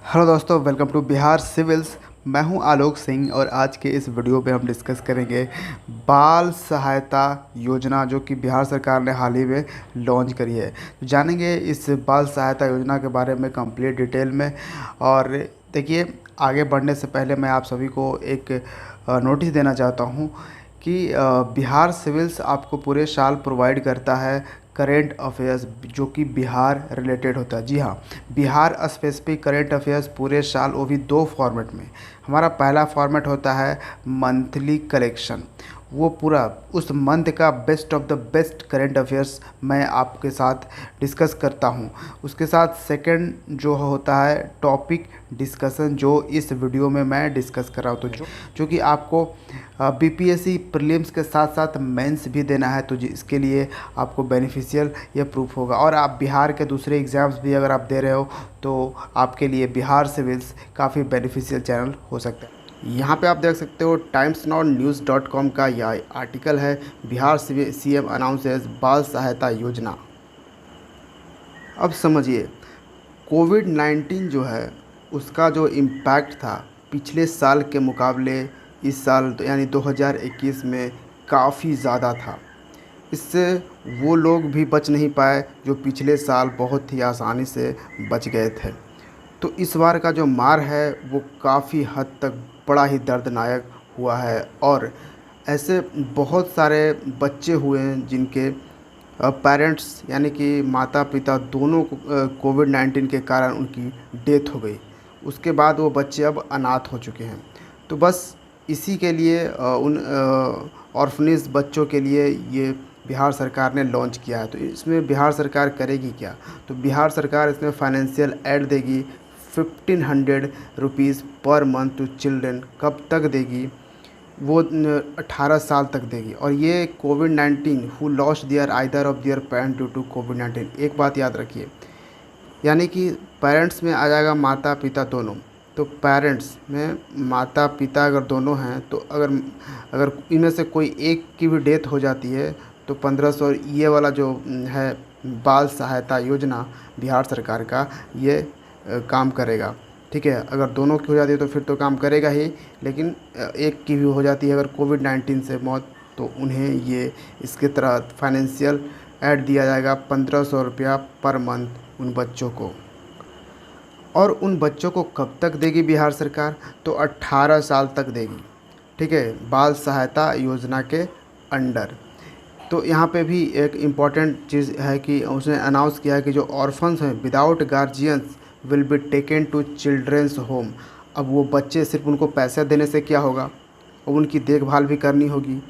Hello दोस्तों, welcome to Bihar civils. मैं हूं आलोक सिंह और आज के इस वीडियो में हम डिस्कस करेंगे बाल सहायता योजना जो कि बिहार सरकार ने हाल ही में लॉन्च करी है। तो जानेंगे इस बाल सहायता योजना के बारे में कंप्लीट डिटेल में। और देखिए, आगे बढ़ने से पहले मैं आप सभी को एक नोटिस देना चाहता हूं कि बिहार सिविल्स आपको पूरे साल प्रोवाइड करता है करेंट अफेयर्स जो कि बिहार रिलेटेड होता है। जी हाँ, बिहार स्पेसिफिक करेंट अफेयर्स पूरे साल, वो भी दो फॉर्मेट में। हमारा पहला फॉर्मेट होता है मंथली कलेक्शन, वो पूरा उस मंथ का best of the best current affairs मैं आपके साथ डिस्कस करता हूँ। उसके साथ सेकंड जो होता है टॉपिक डिस्कशन, जो इस वीडियो में मैं डिस्कस कर रहा हूँ। तो जो कि आपको बीपीएससी प्रीलिम्स के साथ साथ मेंस भी देना है, तो इसके लिए आपको बेनिफिशियल ये प्रूफ होगा। और आप बिहार के दूसरे एग्ज़ाम्स भी अगर आप दे रहे हो तो आपके लिए बिहार सिविल्स काफ़ी बेनिफिशियल चैनल हो सकता है। यहाँ पे आप देख सकते हो timesnownews.com का यह आर्टिकल है, बिहार सीएम अनाउंसेस बाल सहायता योजना। अब समझिए, कोविड-19 जो है उसका जो इम्पैक्ट था पिछले साल के मुकाबले इस साल यानी 2021 में काफ़ी ज़्यादा था। इससे वो लोग भी बच नहीं पाए जो पिछले साल बहुत ही आसानी से बच गए थे। तो इस बार का जो मार है वो काफ़ी हद तक बड़ा ही दर्दनाक हुआ है। और ऐसे बहुत सारे बच्चे हुए हैं जिनके पेरेंट्स यानी कि माता पिता दोनों को कोविड-19 के कारण उनकी डेथ हो गई। उसके बाद वो बच्चे अब अनाथ हो चुके हैं। तो बस इसी के लिए उन ऑर्फनेज बच्चों के लिए ये बिहार सरकार ने लॉन्च किया है। तो इसमें बिहार सरकार करेगी क्या? तो बिहार सरकार इसमें फाइनेंशियल एड देगी 1500 rupees per month to children. कब तक देगी? वो 18 साल तक देगी। और ये कोविड-19 who lost their either of their parent due to कोविड-19, एक बात याद रखिए, यानी कि पेरेंट्स में आ जाएगा माता पिता दोनों। तो पेरेंट्स में माता पिता अगर दोनों हैं तो अगर अगर इनमें से कोई एक की भी डेथ हो जाती है तो 1500 ये वाला जो है बाल सहायता योजना बिहार सरकार का, ये काम करेगा। ठीक है, अगर दोनों की हो जाती है तो फिर तो काम करेगा ही, लेकिन एक की भी हो जाती है अगर कोविड-19 से मौत, तो उन्हें ये इसके तहत फाइनेंशियल ऐड दिया जाएगा 1500 रुपया पर मंथ उन बच्चों को। और उन बच्चों को कब तक देगी बिहार सरकार? तो 18 साल तक देगी। ठीक है, बाल सहायता योजना के अंडर। तो यहाँ पे भी एक इम्पॉर्टेंट चीज़ है कि उसने अनाउंस किया है कि जो ऑर्फन्स हैं without guardians will be taken to children's home. अब वो बच्चे सिर्फ उनको पैसे देने से क्या होगा, और उनकी देखभाल भी करनी होगी।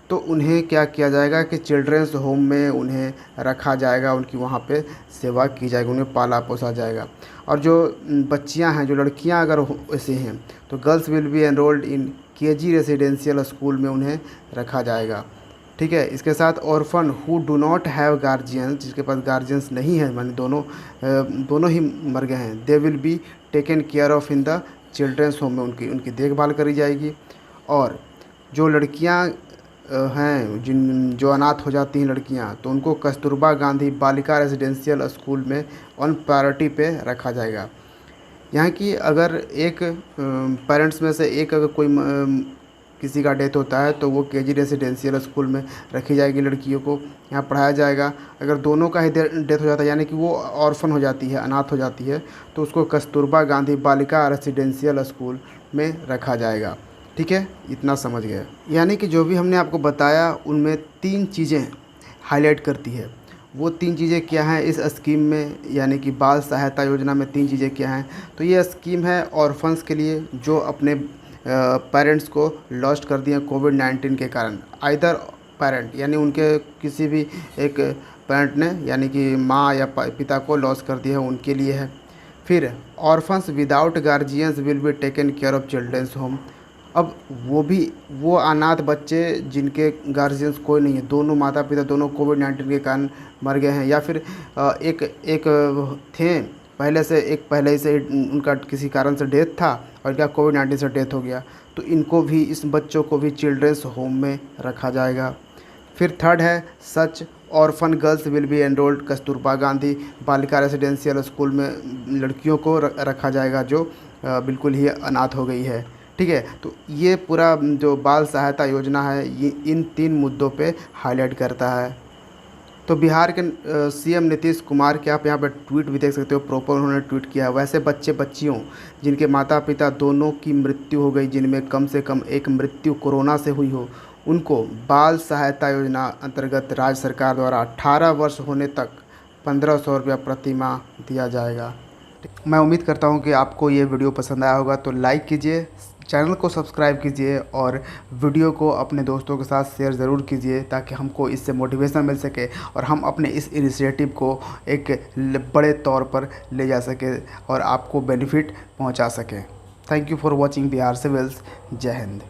तो उन्हें क्या किया जाएगा कि चिल्ड्रेंस होम में उन्हें रखा जाएगा, उनकी वहाँ पे सेवा की जाएगी, उन्हें पाला पोसा जाएगा। और जो बच्चियाँ हैं, जो लड़कियाँ अगर ऐसे हैं, तो girls will be enrolled in KG residential school में उन्हें रखा जाएगा। ठीक है, इसके साथ orphan who do not have guardians, जिसके पास गार्जियंस नहीं है, माने दोनों ही मर गए हैं, they will be taken care of in the children's home में उनकी देखभाल करी जाएगी। और जो लड़कियां हैं जो अनाथ हो जाती हैं लड़कियां, तो उनको कस्तूरबा गांधी बालिका रेजिडेंशियल स्कूल में ऑन प्रायोरिटी पे रखा जाएगा। यहाँ की अगर एक पेरेंट्स में से एक अगर कोई किसी का डेथ होता है तो वो केजी रेसिडेंशियल स्कूल में रखी जाएगी, लड़कियों को यहाँ पढ़ाया जाएगा। अगर दोनों का ही डेथ हो जाता है यानी कि वो ऑर्फन हो जाती है, अनाथ हो जाती है, तो उसको कस्तूरबा गांधी बालिका रेसिडेंशियल स्कूल में रखा जाएगा। ठीक है, इतना समझ गए। यानी कि जो भी हमने आपको बताया उनमें 3 चीज़ें हाईलाइट करती है। वो 3 चीज़ें क्या हैं इस स्कीम में, यानी कि बाल सहायता योजना में 3 चीज़ें क्या हैं? तो ये स्कीम है ऑर्फन्स के लिए जो अपने पेरेंट्स को लॉस्ट कर दिए कोविड-19 के कारण। आइदर पेरेंट यानी उनके किसी भी एक पेरेंट ने यानी कि माँ या पिता को लॉस कर दिया है, उनके लिए है। फिर orphans without guardians will be taken care of children's home. अब वो अनाथ बच्चे जिनके गार्जियंस कोई नहीं है, दोनों माता पिता दोनों कोविड-19 के कारण मर गए हैं, या फिर एक थे पहले ही से उनका किसी कारण से डेथ था और क्या कोविड-19 से डेथ हो गया, तो इनको भी, इस बच्चों को भी चिल्ड्रेंस होम में रखा जाएगा। फिर थर्ड है such orphan girls will be enrolled Kasturba Gandhi Balika residential school में लड़कियों को रखा जाएगा जो बिल्कुल ही अनाथ हो गई है। ठीक है, तो ये पूरा जो बाल सहायता योजना है ये इन 3 मुद्दों पे हाईलाइट करता है। तो बिहार के सीएम नीतीश कुमार के आप यहाँ पर ट्वीट भी देख सकते हो, प्रॉपर उन्होंने ट्वीट किया है। वैसे बच्चे बच्चियों जिनके माता पिता दोनों की मृत्यु हो गई, जिनमें कम से कम एक मृत्यु कोरोना से हुई हो, उनको बाल सहायता योजना अंतर्गत राज्य सरकार द्वारा 18 वर्ष होने तक 1500 रुपया प्रति माह दिया जाएगा। मैं उम्मीद करता हूँ कि आपको ये वीडियो पसंद आया होगा, तो लाइक कीजिए, चैनल को सब्सक्राइब कीजिए और वीडियो को अपने दोस्तों के साथ शेयर ज़रूर कीजिए ताकि हमको इससे मोटिवेशन मिल सके और हम अपने इस इनिशिएटिव को एक बड़े तौर पर ले जा सके और आपको बेनिफिट पहुंचा सकें। Thank you for watching Bihar civils. जय हिंद।